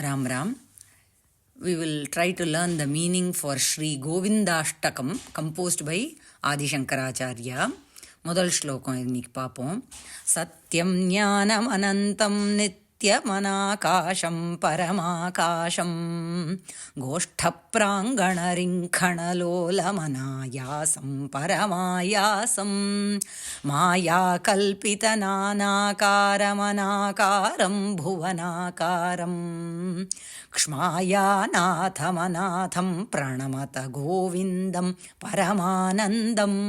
Ram Ram. We will try to learn the meaning for Shri GovindAshTakam composed by Adi Shankaracharya. முதல் ஸ்லோகம் இன்னைக்கு பார்ப்போம். சத்யம் ஞானம் அனந்தம் நித்யமனாகாசம் பரமாகாசம் கோஷ்டப்ராங்கணரிங்கணலோலமனாயாசம் பரமாயாசம் மாயா கல்பிதநானாகாரமனாகாரம் புவனாகாரம் க்ஷ்மாயாநாதமநாதம் பிரணமத கோவிந்தம் பரமானந்தம்.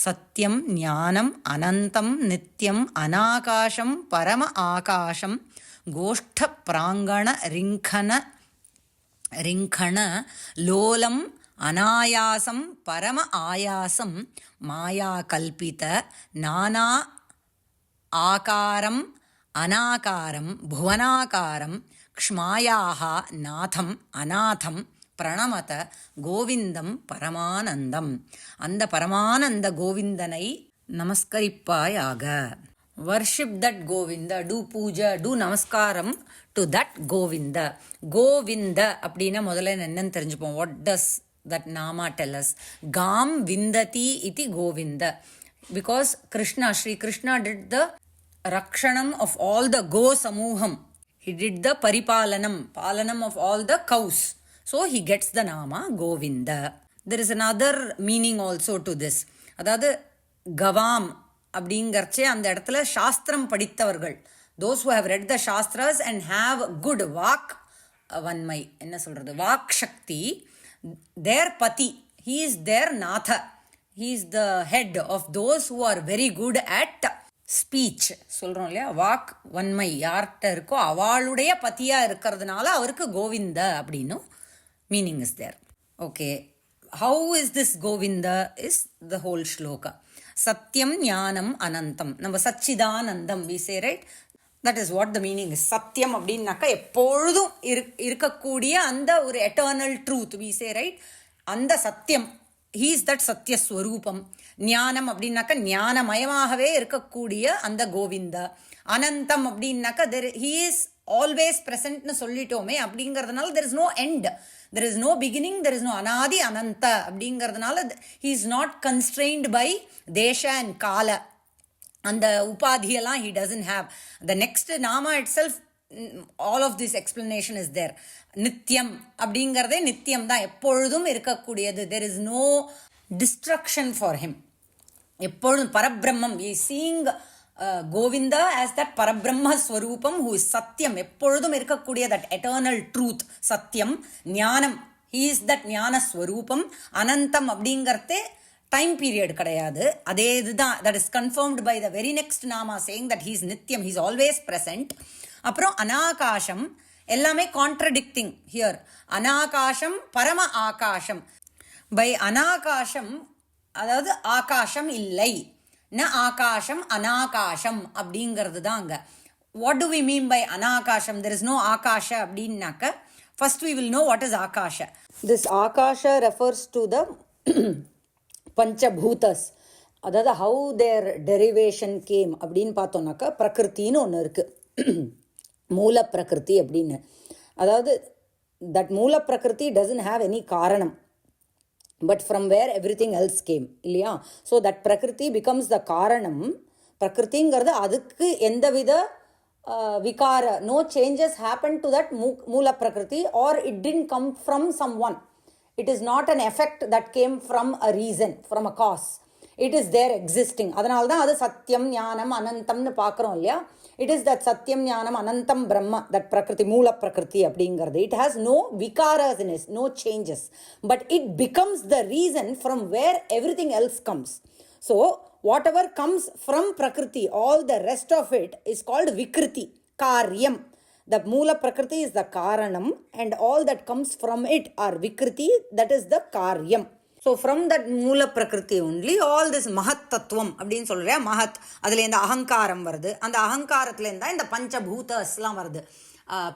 சத்யம் ஞானம் அனந்தம் நித்யம் அநாகாசம் பரம ஆகாசம் கோஷ்ட பிராங்கண ரிங்கண லோலம் அநாயாசம் பரம ஆயாசம் மாயா கல்பித நானா ஆகாரம் அநாகாரம் புவனாகாரம் க்ஷ்மாயாக நாதம் அநாதம் பிரணமத கோவிந்தம் பரமானந்தம். அந்த பரமானந்த கோவிந்தனை நமஸ்கரிப்பாயாக. Worship that Govinda, do puja, do namaskaram to that Govinda. Govinda அப்படின்னா முதல்ல என்னன்னு தெரிஞ்சுப்போம். What does that nama tell us? காம் விந்ததி இதி Govinda. Because Krishna, Shri Krishna did the rakshanam of all the go samuham. He did the palanam of all the cows. So he gets the nama Govinda. There is another meaning also to this. அதாவது கவாம் அப்படிங்கிறச்சே அந்த இடத்துல சாஸ்திரம் படித்தவர்கள், those who have read the shastras and have good வாக் வன்மை, என்ன சொல்றது, வாக் சக்தி, their pati, he is their natha, he is the head of those who are very good at speech. சொல்கிறோம் இல்லையா, வாக் வன்மை யார்கிட்ட இருக்கோ அவளுடைய பத்தியாக இருக்கிறதுனால அவருக்கு கோவிந்த அப்படின்னு meaning is there. Okay, how is this Govinda is the whole shloka. Satyam Jnanam Anantam. நம்ம சச்சிதானந்தம் we say, right? That is what the meaning is. சத்தியம் அப்படின்னாக்கா எப்பொழுதும் இருக்கக்கூடிய அந்த ஒரு eternal truth we say, right? அந்த சத்தியம், he is that சத்திய ஸ்வரூபம். ஞானம் அப்படின்னாக்கா ஞானமயமாகவே இருக்கக்கூடிய அந்த கோவிந்தா. அனந்தம் அப்படின்னாக்கா he is always present னு சொல்லிட்டோமே, அப்படிங்கிறதுனால there is no end, there is no beginning, there is no anadi ananta அப்படிங்கிறதுனால he is not constrained by desha and kala. அந்த உபாதியெல்லாம் he doesn't have. The next nama itself, all of this explanation is there. நித்தியம் அப்படிங்கிறதே நித்தியம் தான், எப்பொழுதும் இருக்கக்கூடியது. there is no destruction for him. எப்பொழுதும் பரபிரம்மம். he is seeing Govinda as that Parabrahma Swarupam who is Satyam, எப்பொழுதும் இருக்கக்கூடிய that eternal truth, Satyam. ஞானம், he is that ஞான ஸ்வரூபம். அனந்தம் அப்படிங்கிறதே டைம் பீரியட் கிடையாது, அதே இதுதான். that is confirmed by the very next nama saying that he is நித்தியம், he is always present. அப்புறம் அநாகாசம், எல்லாமே கான்ட்ரடிக்டிங் ஹியர். அநாகாசம் பரம ஆகாசம். பை அநாகாசம் அதாவது ஆகாசம் இல்லை, ந ஆகாசம் அநாகாசம் அப்படிங்கிறது தான் அங்கே. What do we mean by anakasam? There is no akasha அப்படின்னாக்க first we will know what is akasha. This akasha refers to the panchabhutas. அதாவது ஹவு தேர் டெரிவேஷன் கேம் அப்படின்னு பார்த்தோம்னாக்கா பிரகிருத்தின்னு ஒன்று இருக்குது, மூல பிரகிருதி அப்படின்னு. அதாவது தட் மூல பிரகிருதி டசன்ட் ஹாவ் எனி காரணம், but from where everything else came, இல்லையா? ஸோ தட் பிரகிருதி பிகம்ஸ் த காரணம். பிரகிருதிங்கிறது அதுக்கு எந்தவித விகார, no changes happen to that மூல பிரகிருதி, or it didn't come from someone. It is not an effect that came from a reason, from a cause. It is there existing. அதனால தான் அது சத்தியம் ஞானம் அனந்தம்னு பார்க்குறோம் இல்லையா? இட் இஸ் தட் சத்தியம் ஞானம் அனந்தம் பிரம்ம, தட் பிரகிருதி, மூல பிரகிருதி அப்படிங்கிறது. இட் ஹாஸ் நோ விகாராஸ் in it, no changes, but it becomes the reason from where everything else comes. So whatever comes from பிரகிருதி, all the rest of it is called விக்ருதி, காரியம். The மூல பிரகிருதி is the காரணம் and all that comes from it are vikruti, that is the karyam. So from that மூல பிரகிருதி only all this மகத் தத்துவம் அப்படின்னு சொல்கிறேன். மகத், அதில் இந்த அகங்காரம் வருது, அந்த அகங்காரத்துலேருந்து தான் இந்த பஞ்சபூதஸ்லாம் வருது.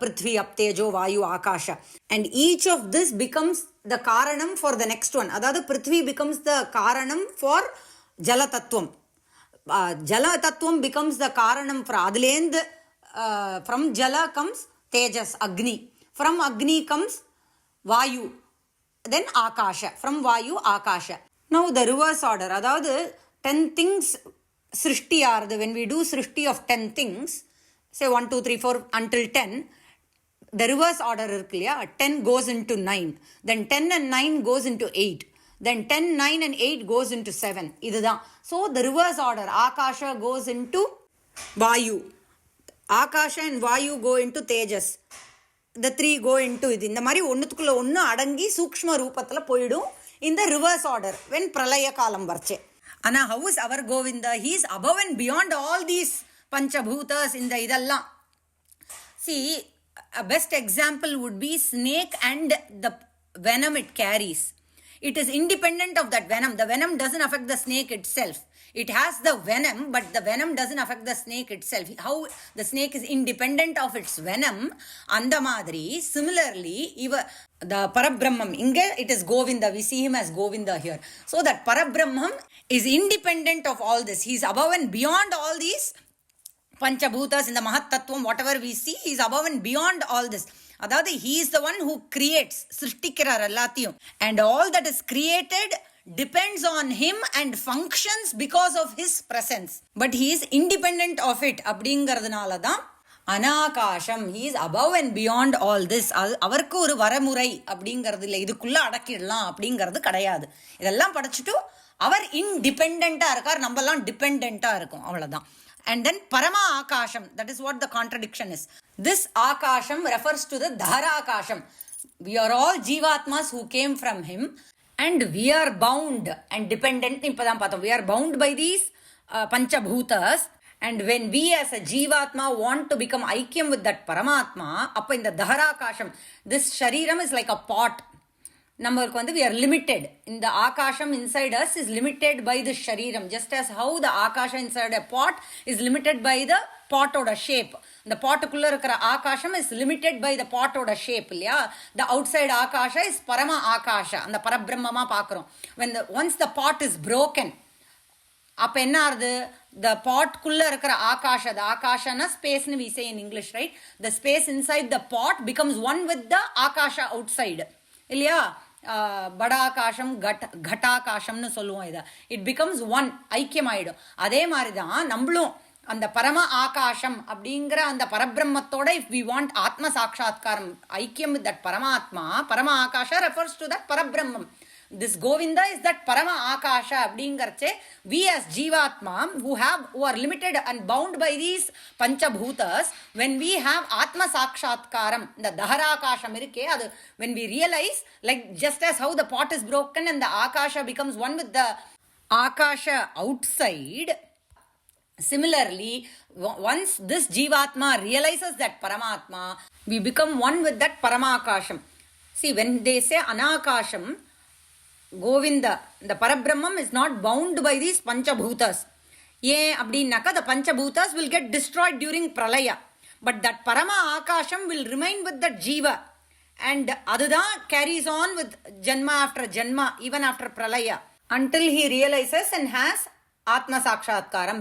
பிருத்வி, அப், தேஜோ, வாயு, ஆகாஷ. And each of this becomes the karanam for the next one. அதாவது Prithvi becomes the karanam for ஜல தத்துவம். ஜல தத்துவம் பிகம்ஸ் த காரணம் ஃபார், அதுலேருந்து from jala comes Tejas, Agni. From Agni comes Vayu. Then Akasha. From Vayu, Akasha. Now the reverse order. Adavadhu 10 things Srishti are. When we do Srishti of 10 things, say 1, 2, 3, 4 until 10, the reverse order irukku illaya, 10 goes into 9, then 10 and 9 goes into 8, then 10, 9 and 8 goes into 7. Idudha. So the reverse order, Akasha goes into Vayu, Akasha and Vayu go into Tejas, the 3 go into இது. இந்த மாதிரி ஒன்றுத்துக்குள்ள ஒன்று அடங்கி சூக்ஷ்ம ரூபத்தில் போயிடும் in the reverse order when பிரளய காலம் வரச்சே. ஆனால் how is our Govinda? He is above and beyond all these பஞ்சபூதஸ். இந்த இதெல்லாம் see, a best example would be snake and the venom it carries. It is independent of that venom. The venom doesn't affect the snake itself. It has the venom, but the venom doesn't affect the snake itself. How the snake is independent of its venom, and madri similarly the Parabrahmam, inge it is Govinda, we see him as Govinda here. So that Parabrahmam is independent of all this. He is above and beyond all these Panchabhutas in the Mahattattvam, whatever we see, he is above and beyond all this. Adavadhu, he is the one who creates, Srishtikirar Allatiyum. And all that is created depends on him and functions because of his presence. But he is independent of it. அப்படிங்கிறதுனால தான் அனாகாஷம், he is above and beyond all this. அவருக்கு ஒரு வரமுறை அப்படிங்கிறது இல்லை, இதுக்குள்ள அடக்கிடலாம் அப்படிங்கிறது கிடையாது. இதெல்லாம் படைச்சிட்டு அவர் இன்டிபெண்டாக இருக்கார், நம்மலாம் டிபெண்டாக இருக்கும், அவ்வளோதான். And then Parama Akasham, that is what the contradiction is. This Akasham refers to the Dhara Akasham. We are all Jivatmas who came from him and we are bound and dependent. We are bound by these Panchabhutas, and when we as a Jivatma want to become Aikyam with that Paramatma, appa in the Dhara Akasham, this Shariram is like a pot. நம்மளுக்கு வந்து we are limited. இந்த ஆகாஷம் inside us is limited by the shariram, just as how the ஆகாஷம் inside a pot is limited by the pot-ஓட shape. இந்த பாட்டுக்குள்ள இருக்கிற ஆகாஷம் is limited by the pot-ஓட shape இல்லையா. the outside akasha is பரம ஆகாஷா, அந்த பரபிரம்மமா பார்க்குறோம். when once the pot is broken, அப்போ என்ன ஆகுது, the pot-குள்ள இருக்கிற Akash, the ஆகாஷனா ஸ்பேஸ்னு we say in English, right? the space inside the pot becomes one with the akasha outside இல்லையா. படாகாஷம் கட்டாகாஷம்னு சொல்லுவோம். இதை இட் பிகம்ஸ் ஒன், ஐக்கியம் ஆயிடும். அதே மாதிரி தான் நம்மளும் அந்த பரம ஆகாஷம் அப்படிங்கிற அந்த பரபிரம்மத்தோட இஃப் வி வாண்ட் ஆத்ம சாட்சாத்காரம், ஐக்கியம் வித் தட் பரமாத்மா, பரம ஆகாஷா ரெஃபர்ஸ் டு தட் பரபிரம்மம். This Govinda is that Parama Akasha அப்படிங்கறச்சே we as Jivatma who are limited and bound by these Panchabhutas, when we have Atma Sakshatkaram, the Dharakasham irukke, adu when we realize, like just as how the pot is broken and the Akasha becomes one with the Akasha outside, similarly once this Jivatma realizes that Paramatma, we become one with that Paramakasham. See, when they say Anakasham, Govinda, the Parabrahmam is not bound by these Panchabhutas. ஏன் அப்படின்னாக்கா the Panchabhutas will get destroyed during Pralaya. But that Parama Akasham will remain with that Jiva. And அதுதான் carries on with Janma after Janma, even after Pralaya, until he realizes and has Atma Sakshatkaram,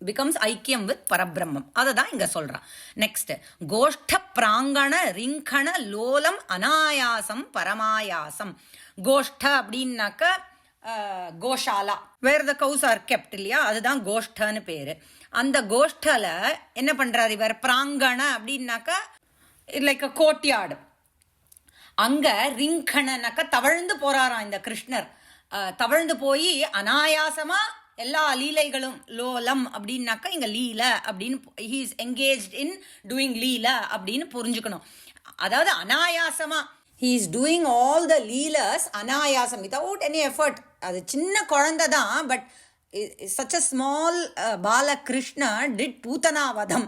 becomes Aikyam with Parabrahmam. அதுதான் இங்க சொல்றான். Next, கோஷ்ட பிராங்கண ரிங்கண லோலம் அனாயாசம் பரமாயாசம். கோஷ்ட அப்படின்னாக்க கோஷாலா, வேர் த கவுஸ் R kept இல்லையா, அதுதான் கோஷ்டன்னு பேரு. அந்த கோஷ்டல என்ன பண்றாரு இவர், பிராங்கண அப்படின்னாக்கா லைக் அ கோட்யார்டு. அங்க ரிங்கணனாக்க தவழ்ந்து போறாராம் இந்த கிருஷ்ணர். தவழ்ந்து போய் அனாயாசமா எல்லா லீலைகளும், லோலம் அப்படின்னாக்கா இங்க லீல அப்படின்னு, he is engaged in doing leela அப்படின்னு புரிஞ்சுக்கணும். அதாவது அனாயாசமா he is doing all the leelas anayasam, without any effort. அது சின்ன குழந்தை தான், but such a small bala Krishna did Putana vadam.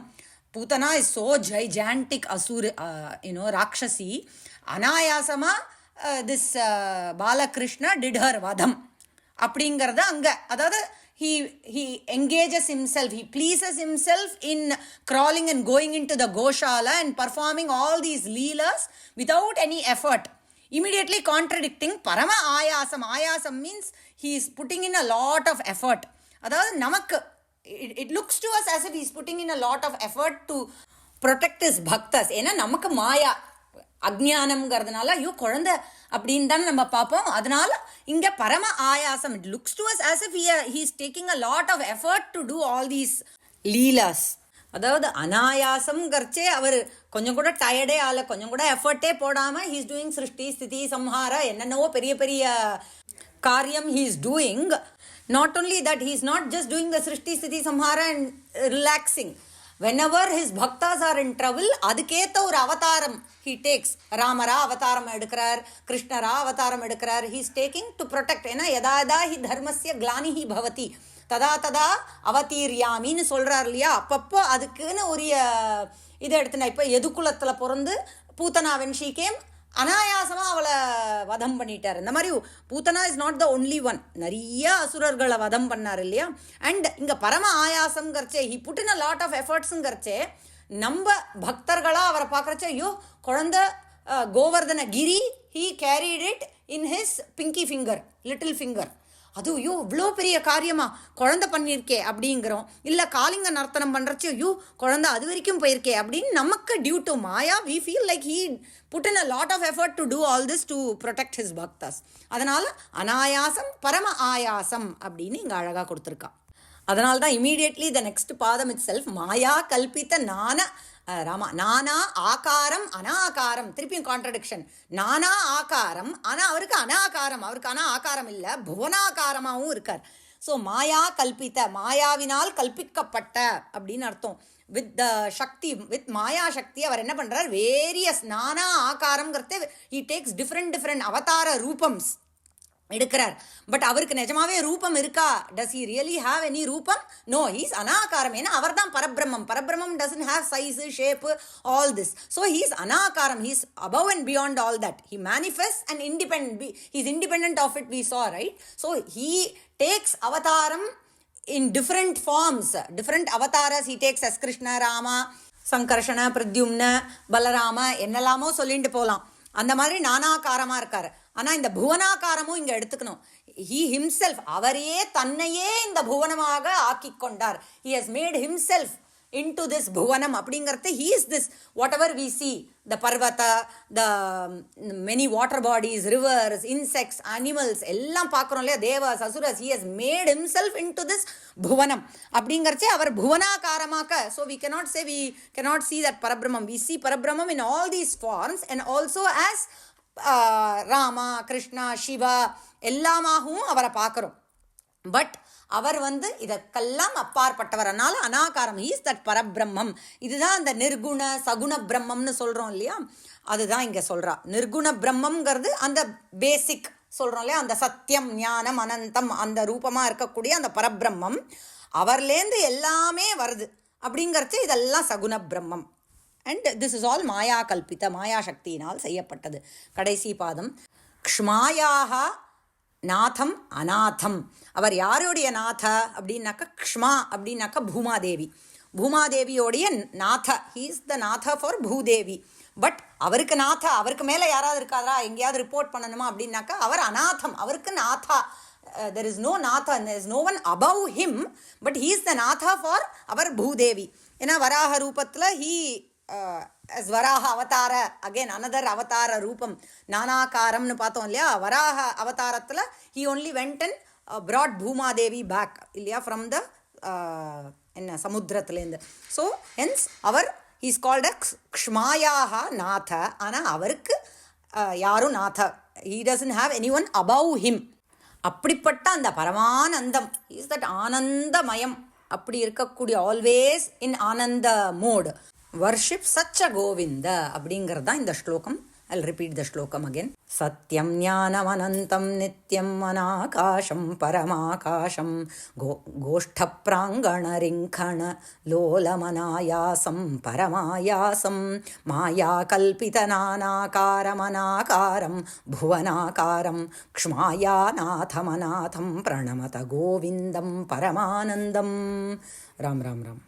Putana is so gigantic asura, rakshasi. Anayasama this bala Krishna did her vadam அப்படிங்கிறது அங்க. அதாவது he engages himself, he pleases himself in crawling and going into the goshala and performing all these leelas without any effort, immediately contradicting parama ayasam. Ayasam means he is putting in a lot of effort. அதாவது நமக்கு it looks to us as if he is putting in a lot of effort to protect his bhaktas. ஏன்னா நமக்கு மாயா அஜ்ஞானம்ங்கிறதுனால ஐயோ குழந்தை அப்படின்னு தானே நம்ம பார்ப்போம். அதனால இங்கே பரம ஆயாசம். It looks to us as if he is taking a lot of effort to do all these Leela's. அதாவது அனாயாசம்ங்கிறச்சே அவர் கொஞ்சம் கூட டயர்டே ஆகலை, கொஞ்சம் கூட எஃபர்ட்டே போடாமல் he is doing சிருஷ்டி ஸ்திதி சம்ஹார என்னென்னவோ பெரிய பெரிய காரியம் he is doing. Not only that, he is not just doing the Srishti Sthiti Samhara and relaxing. Whenever his bhaktas are in trouble, aduketa or avataram he takes. Ramara avataram edukrar, Krishnara avataram edukrar. He is taking to protect. Ena yada yada hi dharmasya glanihi bhavati. Tada tada avatiryami nu solrar இல்லையா. அப்பப்போ அதுக்குன்னு ஒரு இதை எடுத்துனா இப்போ எதுக்குலத்தில் பிறந்து Putana when she came அனாயாசமாக அவளை வதம் பண்ணிட்டார். இந்த மாதிரி Putana is not the only one, நிறைய அசுரர்களை வதம் பண்ணார் இல்லையா. அண்ட் இங்கே பரம ஆயாசங்கிறச்சே he put in a lot of எஃபர்ட்ஸுங்கிறச்சே நம்ம பக்தர்களாக அவரை பார்க்குறச்சே ஐயோ குழந்தை Govardhana Giri he carried it in his pinky finger, little finger. அது ஐயோ இவ்வளோ பெரிய காரியமா குழந்தை பண்ணியிருக்கே அப்படிங்கிறோம். இல்லை காளிங்க நர்த்தனம் பண்ணுறச்சு ஐயோ குழந்தை அது வரைக்கும் போயிருக்கே அப்படின்னு நமக்கு due to maya we feel like he put in a lot of effort to do all this to protect his bhaktas. அதனால் அனாயாசம் பரம ஆயாசம் அப்படின்னு இங்கே அழகாக கொடுத்துருக்கா. அதனால தான் இமீடியட்லி த நெக்ஸ்ட் பாதம் இட் செல்ஃப் மாயா கல்பித்த நானா ஆகாரம் அனாகாரம். திருப்பியும் கான்ட்ரடிக்ஷன். நானா ஆகாரம் ஆனால் அவருக்கு அனாகாரம், அவருக்கு ஆகாரம் இல்லை, புவனாகாரமாகவும் இருக்கார். ஸோ மாயா கல்பித்த, மாயாவினால் கல்பிக்கப்பட்ட அப்படின்னு அர்த்தம். வித் த சக்தி, வித் மாயா சக்தி அவர் என்ன பண்ணுறார், வேரியஸ் நானா ஆகாரங்கிறத ஹி டேக்ஸ் டிஃப்ரெண்ட் அவதார ரூபம்ஸ் எடுக்கிறார். பட் அவருக்கு நிஜமாவே ரூபம் இருக்கா? Does he really have any rupam? No, he's anakaram. ஏன்னா அவர் தான் பரபிரம்மம். Parabrahmam doesn't have size shape all this. So he's anakaram. He's above and beyond all that. He manifests and independent. He's independent of it, we saw, right? So he takes avataram in different forms. Different avatars he takes as Krishna, Rama, Sankarshana, Pradyumna, Balarama என்னெல்லாமோ சொல்லிட்டு போகலாம். அந்த மாதிரி நானாகாரமாக இருக்கார். ஆனால் இந்த புவனாகாரமும் இங்கே எடுத்துக்கணும். ஹீ ஹிம்செல்ஃப், அவரையே தன்னையே இந்த புவனமாக ஆக்கி கொண்டார். He has made himself into this bhuvanam அப்படிங்கிறது. he is this whatever we see, the parvata, the many water bodies, rivers, insects, animals எல்லாம் பார்க்குறோம் இல்லையா, devas, asuras. he has made himself into this bhuvanam அப்படிங்கிறச்சே our புவனாகாரமாக. so we cannot see that parabrahmam. we see parabrahmam in all these forms and also as Rama, Krishna, Siva எல்லாமாகவும் அவரை பார்க்குறோம். But அவர் இதற்கெல்லாம் அப்பாற்பட்டவர். அதனால அனாகாரம். Is that பரபிரம்மம். இதுதான் அந்த நிர்குண சகுண பிரம்மம்னு சொல்கிறோம் இல்லையா, அதுதான் இங்கே சொல்கிறா. நிர்குண பிரம்மங்கிறது அந்த பேசிக் சொல்கிறோம் இல்லையா, அந்த சத்தியம் ஞானம் அனந்தம் அந்த ரூபமாக இருக்கக்கூடிய அந்த பரபிரம்மம். அவர்லேருந்து எல்லாமே வருது அப்படிங்கிறச்சு இதெல்லாம் சகுண பிரம்மம். அண்ட் திஸ் இஸ் ஆல் மாயா கல்பித்த, மாயா சக்தியினால் செய்யப்பட்டது. கடைசி பாதம் க்ஷ்மாயாக நாதம் அநாதம். அவர் யாருடைய நாத அப்படின்னாக்கா க்ஷ்மா அப்படின்னாக்கா பூமாதேவி. பூமாதேவியோடைய நாத. ஹீ இஸ் த நாத ஃபார் பூதேவி. பட் அவருக்கு நாத, அவருக்கு மேலே யாராவது இருக்காரா, எங்கேயாவது ரிப்போர்ட் பண்ணணுமா அப்படின்னாக்கா அவர் அநாதம். அவருக்கு நாதா, there is no natha and there is no one above him, but he is the natha for our bhudevi. ஏன்னா வராக ரூபத்தில் he as வராக அவதார, அகெயின் அனதர் அவதார ரூபம் நானாகாரம்னு பார்த்தோம் இல்லையா. வராக அவதாரத்தில் he only went and brought Bhumadevi back இல்லையா ஃப்ரம் த என்ன சமுத்திரத்துலேருந்து. ஸோ ஹென்ஸ் அவர் he is called as க்ஷ்மாயாக நாத. ஆனால் அவருக்கு யாரும் நாத, he doesn't have anyone above him. அப்படிப்பட்ட அந்த பரமானந்தம் இஸ் தட் ஆனந்தமயம். அப்படி இருக்கக்கூடிய always in Ananda mode worship சச்ச கோவிந்த அப்படிங்கிறது தான் இந்த ஸ்லோகம். I'll repeat the shlokam again. Satyam jnanam anantam nityam anakasham paramakasham goshtha prangana rinkhana lolamanayasam paramayasam maya kalpita nanakaram anakaram bhuvanakaram kshmaya natham anatham pranamata govindam paramanandam. Ram Ram Ram.